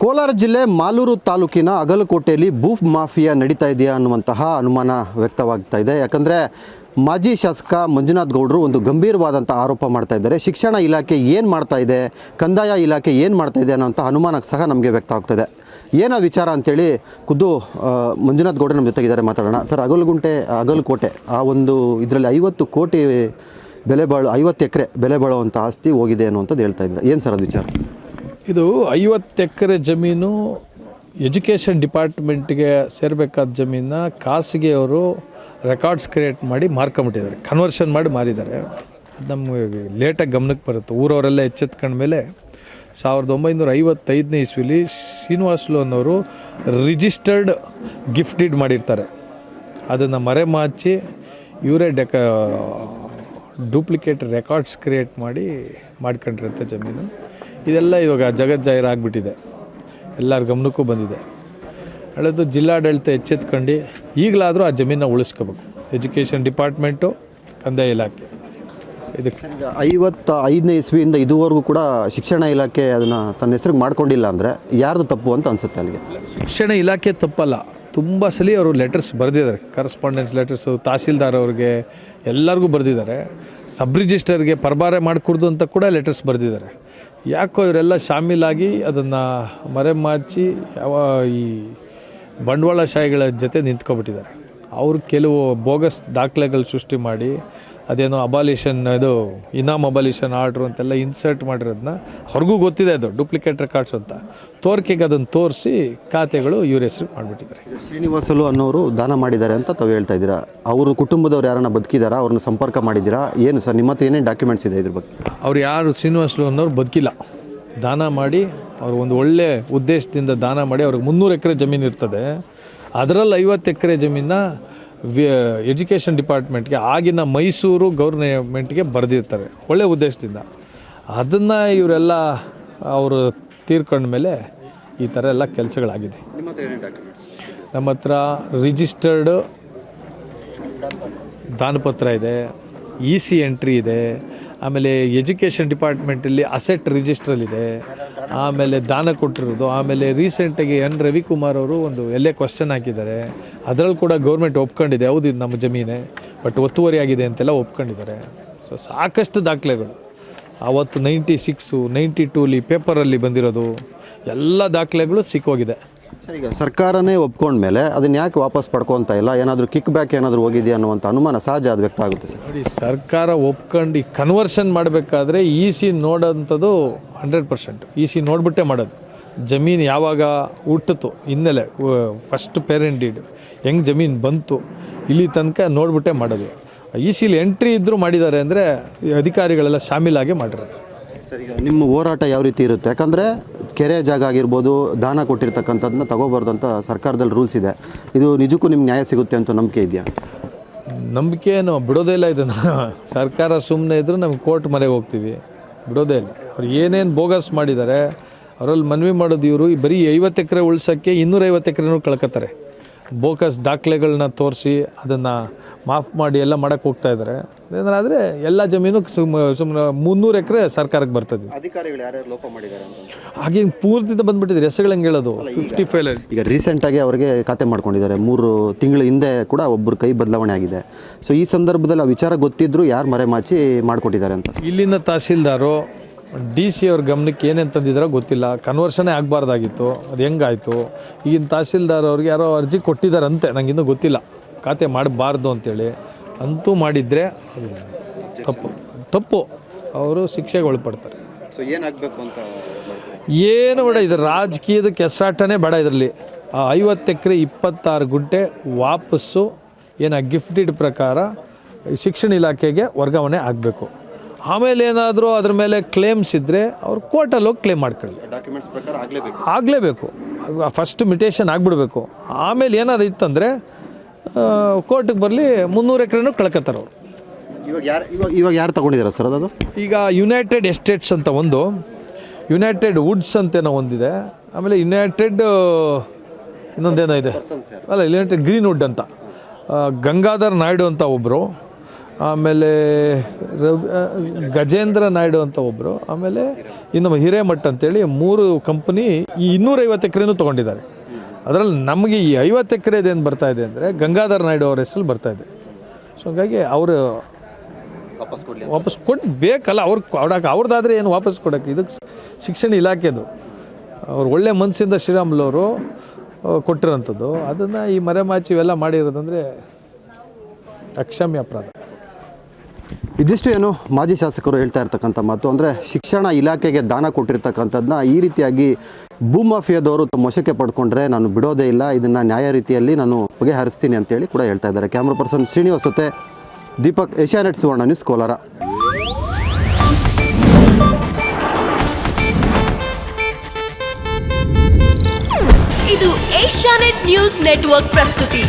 ಕೋಲಾರ ಜಿಲ್ಲೆ ಮಾಲೂರು ತಾಲೂಕಿನ ಅಗಲಕೋಟೆಯಲ್ಲಿ ಭೂ ಮಾಫಿಯಾ ನಡೀತಾ ಇದೆಯಾ ಅನ್ನುವಂತಹ ಅನುಮಾನ ವ್ಯಕ್ತವಾಗ್ತಾ ಇದೆ. ಯಾಕಂದರೆ ಮಾಜಿ ಶಾಸಕ ಮಂಜುನಾಥ್ ಗೌಡರು ಒಂದು ಗಂಭೀರವಾದಂಥ ಆರೋಪ ಮಾಡ್ತಾ ಇದ್ದಾರೆ. ಶಿಕ್ಷಣ ಇಲಾಖೆ ಏನು ಮಾಡ್ತಾ ಇದೆ, ಕಂದಾಯ ಇಲಾಖೆ ಏನು ಮಾಡ್ತಾ ಇದೆ ಅನ್ನೋಂಥ ಅನುಮಾನ ಸಹ ನಮಗೆ ವ್ಯಕ್ತ ಆಗ್ತಾಯಿದೆ. ಏನೋ ವಿಚಾರ ಅಂತೇಳಿ ಖುದ್ದು ಮಂಜುನಾಥ್ ಗೌಡರು ನಮ್ಮ ಜೊತೆಗಿದ್ದಾರೆ, ಮಾತಾಡೋಣ. ಸರ್, ಅಗಲಕೋಟೆ ಆ ಒಂದು ಇದರಲ್ಲಿ 50 ಕೋಟಿ ಬೆಲೆ 50 ಎಕರೆ ಬೆಲೆ ಬಾಳುವಂಥ ಆಸ್ತಿ ಹೋಗಿದೆ ಅನ್ನುವಂಥದ್ದು ಹೇಳ್ತಾ ಇದ್ದಾರೆ. ಏನು ಸರ್ ಅದು ವಿಚಾರ? ಇದು 50 ಎಕರೆ ಜಮೀನು ಎಜುಕೇಷನ್ ಡಿಪಾರ್ಟ್ಮೆಂಟ್ಗೆ ಸೇರಬೇಕಾದ ಜಮೀನ ಖಾಸಗಿಯವರು ರೆಕಾರ್ಡ್ಸ್ ಕ್ರಿಯೇಟ್ ಮಾಡಿ ಮಾರ್ಕೊಂಬಿಟ್ಟಿದ್ದಾರೆ, ಕನ್ವರ್ಷನ್ ಮಾಡಿ ಮಾರಿದ್ದಾರೆ. ಅದು ನಮಗೆ ಲೇಟಾಗಿ ಗಮನಕ್ಕೆ ಬರುತ್ತೆ. ಊರವರೆಲ್ಲ ಎಚ್ಚೆತ್ಕೊಂಡ್ಮೇಲೆ 1955ನೇ ಇಸ್ವಿಲಿ ಶ್ರೀನಿವಾಸಲು ಅನ್ನೋರು ರಿಜಿಸ್ಟರ್ಡ್ ಗಿಫ್ಟ್ ಡೀಡ್ ಮಾಡಿರ್ತಾರೆ. ಅದನ್ನು ಮರೆಮಾಚಿ ಇವರೇ ಡೂಪ್ಲಿಕೇಟ್ ರೆಕಾರ್ಡ್ಸ್ ಕ್ರಿಯೇಟ್ ಮಾಡ್ಕೊಂಡಿರುತ್ತೆ ಜಮೀನು. ಇದೆಲ್ಲ ಇವಾಗ ಜಗಜ್ಜಾಹಿರ ಆಗಿಬಿಟ್ಟಿದೆ, ಎಲ್ಲರ ಗಮನಕ್ಕೂ ಬಂದಿದೆ. ಹೇಳೋದು ಜಿಲ್ಲಾಡಳಿತ ಎಚ್ಚೆತ್ಕೊಂಡು ಈಗಲಾದರೂ ಆ ಜಮೀನನ್ನ ಉಳಿಸ್ಕೋಬೇಕು. ಎಜುಕೇಷನ್ ಡಿಪಾರ್ಟ್ಮೆಂಟು, ಕಂದಾಯ ಇಲಾಖೆ. ಇದಕ್ಕೆ 55ನೇ ಇಸ್ವಿಯಿಂದ ಇದುವರೆಗೂ ಕೂಡ ಶಿಕ್ಷಣ ಇಲಾಖೆ ಅದನ್ನು ತನ್ನ ಹೆಸರಿಗೆ ಮಾಡ್ಕೊಂಡಿಲ್ಲ ಅಂದರೆ ಯಾರ್ದು ತಪ್ಪು ಅಂತ ಅನಿಸುತ್ತೆ ಅಲ್ಲಿಗೆ? ಶಿಕ್ಷಣ ಇಲಾಖೆ ತಪ್ಪಲ್ಲ. ತುಂಬ ಸಲ ಅವರು ಲೆಟರ್ಸ್ ಬರೆದಿದ್ದಾರೆ, ಕರೆಸ್ಪಾಂಡೆನ್ಸ್ ಲೆಟರ್ಸು ತಹಸೀಲ್ದಾರ್ ಅವ್ರಿಗೆ ಎಲ್ಲರಿಗೂ ಬರೆದಿದ್ದಾರೆ. ಸಬ್ ರಿಜಿಸ್ಟರ್ಗೆ ಪರಬಾರೆ ಮಾಡಿಕೊಡ್ದು ಅಂತ ಕೂಡ ಲೆಟರ್ಸ್ ಬರೆದಿದ್ದಾರೆ. ಯಾಕೋ ಇವರೆಲ್ಲ ಶಾಮೀಲಾಗಿ ಅದನ್ನು ಮರೆಮಾಚಿ ಈ ಬಂಡವಾಳಶಾಹಿಗಳ ಜೊತೆ ನಿಂತ್ಕೊಬಿಟ್ಟಿದ್ದಾರೆ. ಅವರು ಕೆಲವು ಬೋಗಸ್ ದಾಖಲೆಗಳು ಸೃಷ್ಟಿ ಮಾಡಿ ಅದೇನೋ ಅಬಾಲಿಷನ್, ಇದು ಇನಾಮ್ ಅಬಾಲಿಷನ್ ಆರ್ಡ್ರು ಅಂತೆಲ್ಲ ಇನ್ಸರ್ಟ್ ಮಾಡಿರೋದನ್ನ ಅವ್ರಿಗೂ ಗೊತ್ತಿದೆ, ಅದು ಡೂಪ್ಲಿಕೇಟ್ ರೆಕಾರ್ಡ್ಸ್ ಅಂತ. ತೋರಿಕೆಗೆ ಅದನ್ನು ತೋರಿಸಿ ಖಾತೆಗಳು ಇವ್ರ ಹೆಸರು ಮಾಡಿಬಿಟ್ಟಿದ್ದಾರೆ. ಶ್ರೀನಿವಾಸಲು ಅನ್ನೋರು ದಾನ ಮಾಡಿದ್ದಾರೆ ಅಂತ ತಾವು ಹೇಳ್ತಾ ಇದ್ದೀರಾ. ಅವರು ಕುಟುಂಬದವ್ರು ಯಾರನ್ನ ಬದುಕಿದಾರಾ? ಅವ್ರನ್ನ ಸಂಪರ್ಕ ಮಾಡಿದ್ದೀರಾ? ಏನು ಸರ್ ನಿಮ್ಮ ಹತ್ರ ಏನೇನು ಡಾಕ್ಯುಮೆಂಟ್ಸ್ ಇದೆ ಇದ್ರ ಬಗ್ಗೆ? ಅವ್ರು ಯಾರು ಶ್ರೀನಿವಾಸಲು ಅನ್ನೋರು ಬದುಕಿಲ್ಲ. ದಾನ ಮಾಡಿ ಅವರು ಒಂದು ಒಳ್ಳೆ ಉದ್ದೇಶದಿಂದ ದಾನ ಮಾಡಿ ಅವ್ರಿಗೆ 300 ಎಕರೆ ಜಮೀನು ಇರ್ತದೆ. ಅದರಲ್ಲಿ 50 ಎಕರೆ ಜಮೀನ ಎಜುಕೇಷನ್ ಡಿಪಾರ್ಟ್ಮೆಂಟ್ಗೆ, ಆಗಿನ ಮೈಸೂರು ಗೌರ್ಮೆಂಟ್ಗೆ ಬರೆದಿರ್ತಾರೆ ಒಳ್ಳೆ ಉದ್ದೇಶದಿಂದ. ಅದನ್ನು ಇವರೆಲ್ಲ ಅವರು ತೀರ್ಕೊಂಡ ಮೇಲೆ ಈ ಥರ ಎಲ್ಲ ಕೆಲಸಗಳಾಗಿದೆ. ನಮ್ಮ ಹತ್ರ ರಿಜಿಸ್ಟರ್ಡ್ ದಾನಪತ್ರ ಇದೆ, EC ಎಂಟ್ರಿ ಇದೆ, ಆಮೇಲೆ ಎಜುಕೇಷನ್ ಡಿಪಾರ್ಟ್ಮೆಂಟಲ್ಲಿ ಅಸೆಟ್ ರಿಜಿಸ್ಟ್ರಲ್ಲಿದೆ, ಆಮೇಲೆ ದಾನ ಕೊಟ್ಟಿರೋದು. ಆಮೇಲೆ ರೀಸೆಂಟಾಗಿ N. ರವಿಕುಮಾರ್ ಅವರು ಒಂದು ಕ್ವಶನ್ ಹಾಕಿದ್ದಾರೆ. ಅದರಲ್ಲಿ ಕೂಡ ಗೌರ್ಮೆಂಟ್ ಒಪ್ಕೊಂಡಿದೆ, ಹೌದು ಇದು ನಮ್ಮ ಜಮೀನೇ, ಬಟ್ ಒತ್ತುವರಿ ಆಗಿದೆ ಅಂತೆಲ್ಲ ಒಪ್ಕೊಂಡಿದ್ದಾರೆ. ಸೊ ಸಾಕಷ್ಟು ದಾಖಲೆಗಳು ಆವತ್ತು 96, 92ಲಿ ಪೇಪರಲ್ಲಿ ಬಂದಿರೋದು ಎಲ್ಲ ದಾಖಲೆಗಳು ಸಿಕ್ಕೋಗಿದೆ. ಸರ್, ಈಗ ಸರ್ಕಾರನೇ ಒಪ್ಕೊಂಡ್ಮೇಲೆ ಅದನ್ನು ಯಾಕೆ ವಾಪಸ್ ಪಡ್ಕೊತಾ ಇಲ್ಲ? ಏನಾದರೂ ಕಿಕ್ ಬ್ಯಾಕ್ ಏನಾದರೂ ಹೋಗಿದೆಯಾ ಅನ್ನುವಂಥ ಅನುಮಾನ ಸಹಜ ಅದು ವ್ಯಕ್ತ ಆಗುತ್ತೆ ಸರ್. ನೋಡಿ, ಸರ್ಕಾರ ಒಪ್ಕೊಂಡು ಕನ್ವರ್ಷನ್ ಮಾಡಬೇಕಾದ್ರೆ EC ನೋಡೋಂಥದ್ದು 100%. EC ನೋಡಿಬಿಟ್ಟೇ ಮಾಡೋದು. ಜಮೀನು ಯಾವಾಗ ಹುಟ್ಟಿತು, ಹಿನ್ನೆಲೆ ಫಸ್ಟ್ ಪೇರೆಂಟ್ ಡೀಡ್ ಹೆಂಗೆ ಜಮೀನು ಬಂತು, ಇಲ್ಲಿ ತನಕ ನೋಡಿಬಿಟ್ಟೇ ಮಾಡೋದು. ECಲಿ ಎಂಟ್ರಿ ಇದ್ದರೂ ಮಾಡಿದ್ದಾರೆ ಅಂದರೆ ಅಧಿಕಾರಿಗಳೆಲ್ಲ ಶಾಮೀಲಾಗಿ ಮಾಡಿರೋದು. ಸರ್, ಈಗ ನಿಮ್ಮ ಹೋರಾಟ ಯಾವ ರೀತಿ ಇರುತ್ತೆ? ಯಾಕಂದರೆ ಕೆರೆ ಜಾಗ ಆಗಿರ್ಬೋದು, ದಾನ ಕೊಟ್ಟಿರ್ತಕ್ಕಂಥದ್ದನ್ನ ತಗೋಬಾರ್ದು ಅಂತ ಸರ್ಕಾರದಲ್ಲಿ ರೂಲ್ಸ್ ಇದೆ. ಇದು ನಿಜಕ್ಕೂ ನಿಮ್ಗೆ ನ್ಯಾಯ ಸಿಗುತ್ತೆ ಅಂತ ನಂಬಿಕೆ ಇದೆಯಾ? ನಂಬಿಕೆ ಏನು ಬಿಡೋದೇ ಇಲ್ಲ. ಇದನ್ನು ಸರ್ಕಾರ ಸುಮ್ಮನೆ ಇದ್ದರೂ ನಮ್ಗೆ ಕೋರ್ಟ್ ಮರೆಗೆ ಹೋಗ್ತೀವಿ, ಬಿಡೋದೇ ಇಲ್ಲ. ಅವ್ರು ಏನೇನು ಬೋಗಸ್ ಮಾಡಿದ್ದಾರೆ ಅವರಲ್ಲಿ ಮನವಿ ಮಾಡೋದು. ಇವರು ಬರೀ 50 ಎಕರೆ ಉಳ್ಸೋಕ್ಕೆ 250 ಎಕರೆನೂ ಕಳ್ಕೊತಾರೆ. ಬೋಗಸ್ ದಾಖಲೆಗಳನ್ನ ತೋರಿಸಿ ಅದನ್ನು ಮಾಫ್ ಮಾಡಿ ಎಲ್ಲ ಮಾಡೋಕ್ಕೆ ಹೋಗ್ತಾ ಇದ್ದಾರೆ. ಏನಾದರೆ ಎಲ್ಲ ಜಮೀನು ಸುಮ್ಮನೆ 300 ಎಕರೆ ಸರ್ಕಾರಕ್ಕೆ ಬರ್ತದೆ. ಅಧಿಕಾರಿಗಳು ಯಾರ್ಯಾರು ಲೋಪ ಮಾಡಿದ್ದಾರೆ ಹಾಗೆ ಪೂರ್ತಿಯಿಂದ ಬಂದುಬಿಟ್ಟಿದ್ದಾರೆ. ಹೆಸರುಗಳು ಹೆಂಗೆ ಹೇಳೋದು? 55 ಈಗ ರೀಸೆಂಟಾಗಿ ಅವರಿಗೆ ಖಾತೆ ಮಾಡ್ಕೊಂಡಿದ್ದಾರೆ. 3 ತಿಂಗಳ ಹಿಂದೆ ಕೂಡ ಒಬ್ಬರು ಕೈ ಬದಲಾವಣೆ ಆಗಿದೆ. ಸೊ ಈ ಸಂದರ್ಭದಲ್ಲಿ ಆ ವಿಚಾರ ಗೊತ್ತಿದ್ರು ಯಾರು ಮರೆಮಾಚಿ ಮಾಡಿಕೊಟ್ಟಿದ್ದಾರೆ ಅಂತ ಇಲ್ಲಿನ ತಹಸೀಲ್ದಾರು DC ಅವ್ರ ಗಮನಕ್ಕೆ ಏನೇನು ತಂದಿದ್ದಾರೋ ಗೊತ್ತಿಲ್ಲ. ಕನ್ವರ್ಷನೇ ಆಗಬಾರ್ದಾಗಿತ್ತು, ಅದು ಹೆಂಗಾಯಿತು? ಈಗಿನ ತಹಸೀಲ್ದಾರ್ ಅವ್ರಿಗೆ ಯಾರೋ ಅರ್ಜಿ ಕೊಟ್ಟಿದ್ದಾರಂತೆ, ನಂಗೆ ಇನ್ನೂ ಗೊತ್ತಿಲ್ಲ, ಖಾತೆ ಮಾಡಬಾರ್ದು ಅಂತೇಳಿ. ಅಂತೂ ಮಾಡಿದರೆ ತಪ್ಪು, ಅವರು ಶಿಕ್ಷೆಗೆ ಒಳಪಡ್ತಾರೆ. ಸೊ ಏನಾಗಬೇಕು ಅಂತ ಏನು ಬೇಡ, ಇದು ರಾಜಕೀಯದ ಕೆಸಾಟನೇ ಬೇಡ. ಇದರಲ್ಲಿ 50 ಎಕರೆ 26 ಗುಂಟೆ ವಾಪಸ್ಸು ಗಿಫ್ಟ್ ಡೀಡ್ ಪ್ರಕಾರ ಶಿಕ್ಷಣ ಇಲಾಖೆಗೆ ವರ್ಗಾವಣೆ ಆಗಬೇಕು. ಆಮೇಲೆ ಏನಾದರೂ ಅದ್ರ ಮೇಲೆ ಕ್ಲೇಮ್ಸ್ ಇದ್ದರೆ ಅವ್ರು ಕೋರ್ಟಲ್ಲಿ ಹೋಗಿ ಕ್ಲೇಮ್ ಮಾಡ್ಕೊಳ್ಳಿ. ಡಾಕ್ಯುಮೆಂಟ್ಸ್ ಪ್ರಕಾರ ಆಗಲೇಬೇಕು. ಫಸ್ಟ್ ಮಿಟೇಷನ್ ಆಗಿಬಿಡ್ಬೇಕು. ಆಮೇಲೆ ಏನಾದ್ರು ಇತ್ತಂದರೆ ಕೋರ್ಟಿಗೆ ಬರಲಿ, 300 ಎಕರೆನೂ ಕಳ್ಕೊತಾರೆ ಅವರು. ಇವಾಗ ಯಾರು ತಗೊಂಡಿದ್ದಾರೆ ಸರ್ ಅದು? ಈಗ ಯುನೈಟೆಡ್ ಎಸ್ಟೇಟ್ಸ್ ಅಂತ ಒಂದು, ಯುನೈಟೆಡ್ ವುಡ್ಸ್ ಅಂತೇನೋ ಒಂದಿದೆ, ಆಮೇಲೆ ಯುನೈಟೆಡ್ ಇನ್ನೊಂದೇನೋ ಇದೆ ಅಲ್ಲ, ಯುನೈಟೆಡ್ ಗ್ರೀನ್ ವುಡ್ ಅಂತ, ಗಂಗಾಧರ್ ನಾಯ್ಡು ಅಂತ ಒಬ್ಬರು, ಆಮೇಲೆ ಗಜೇಂದ್ರ ನಾಯ್ಡು ಅಂತ ಒಬ್ಬರು, ಆಮೇಲೆ ಇನ್ನು ಹಿರೇಮಠ್ ಅಂತೇಳಿ 3 ಕಂಪನಿ ಈ 250 ಎಕರೆನೂ ತೊಗೊಂಡಿದ್ದಾರೆ. ಅದರಲ್ಲಿ ನಮಗೆ ಈ 50 ಎಕರೆದೇನು ಬರ್ತಾ ಇದೆ ಅಂದರೆ ಗಂಗಾಧರ್ ನಾಯ್ಡು ಅವ್ರ ಹೆಸರು ಬರ್ತಾ ಇದೆ. ಸೊ ಹಾಗಾಗಿ ಅವರು ವಾಪಸ್ ಬೇಕಲ್ಲ, ಅವ್ರದ್ದಾದರೆ ಏನು ವಾಪಸ್ ಕೊಡೋಕ್ಕೆ, ಇದಕ್ಕೆ ಶಿಕ್ಷಣ ಇಲಾಖೆದು ಅವ್ರು ಒಳ್ಳೆ ಮನಸ್ಸಿಂದ ಶ್ರೀರಾಮುಲು ಅವರು ಕೊಟ್ಟಿರೋಂಥದ್ದು. ಅದನ್ನು ಈ ಮರೆಮಾಚಿ ಇವೆಲ್ಲ ಮಾಡಿರೋದಂದರೆ ಅಕ್ಷಮ್ಯ ಅಪರಾಧ. ಇದಿಷ್ಟು ಏನು ಮಾಜಿ ಶಾಸಕರು ಹೇಳ್ತಾ ಇರ್ತಕ್ಕಂಥ ಮಾತು. ಅಂದರೆ ಶಿಕ್ಷಣ ಇಲಾಖೆಗೆ ದಾನ ಕೊಟ್ಟಿರ್ತಕ್ಕಂಥದ್ದನ್ನ ಈ ರೀತಿಯಾಗಿ ಭೂಮಾಫಿಯಾದವರು ತಮ್ಮ ವಶಕ್ಕೆ ಪಡ್ಕೊಂಡ್ರೆ ನಾನು ಬಿಡೋದೇ ಇಲ್ಲ, ಇದನ್ನು ನ್ಯಾಯ ರೀತಿಯಲ್ಲಿ ನಾನು ಬಗೆಹರಿಸ್ತೀನಿ ಅಂತೇಳಿ ಕೂಡ ಹೇಳ್ತಾ ಇದ್ದಾರೆ. ಕ್ಯಾಮ್ರಾ ಪರ್ಸನ್ ಶ್ರೀನಿವಾಸ್ ಜೊತೆ ದೀಪಕ್, ಏಷ್ಯಾನೆಟ್ ಸುವರ್ಣ ನ್ಯೂಸ್, ಕೋಲಾರ. ಇದು ಏಷ್ಯಾನೆಟ್ ನ್ಯೂಸ್ ನೆಟ್ವರ್ಕ್ ಪ್ರಸ್ತುತಿ.